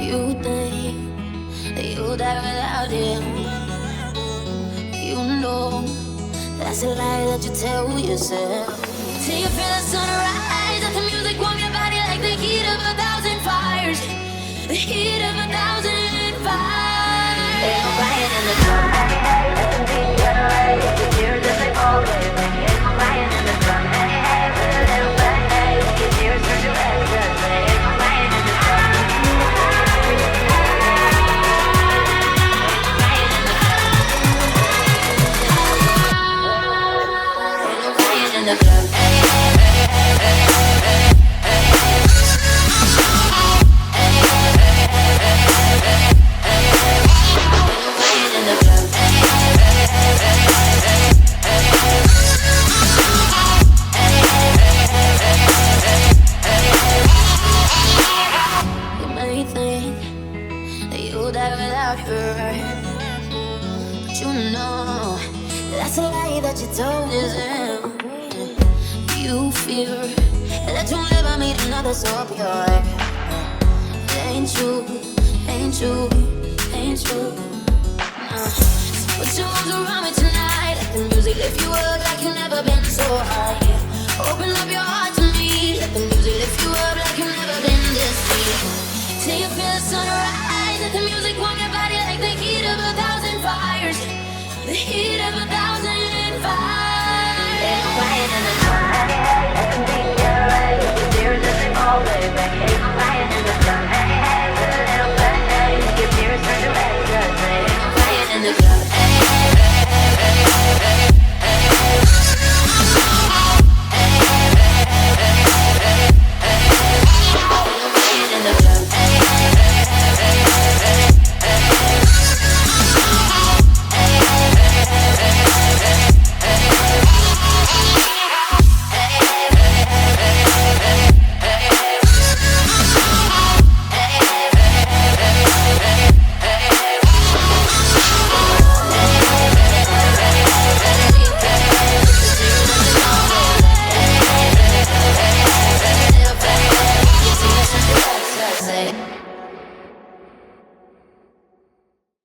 You think that you'll die without him. You know that's a lie that you tell yourself. Till you feel the sunrise, let the music warm your body like the heat of 1,000 fires. The heat of 1,000 fires. Ain't no crying in the drum. Let them be your light. The tears as they fall away. Ain't no crying in the drum. Hey, hey, put a little bit, hey. Your tears turn to red. Ain't no crying in the drum. In the club. You may think that you'll die without her, but you know that's a lie that you told yourself. You fear that you'll never meet another so pure. Ain't true, ain't true, ain't true. So put your arms around me tonight. Let the music lift you up like you've never been so high. Open up your heart to me. Let the music lift you up like you've never been this deep. Till you feel the sunrise. Let the music warm your body like the heat of 1,000 fires. The heat of 1,000 fires. Ain't no quiet in the night.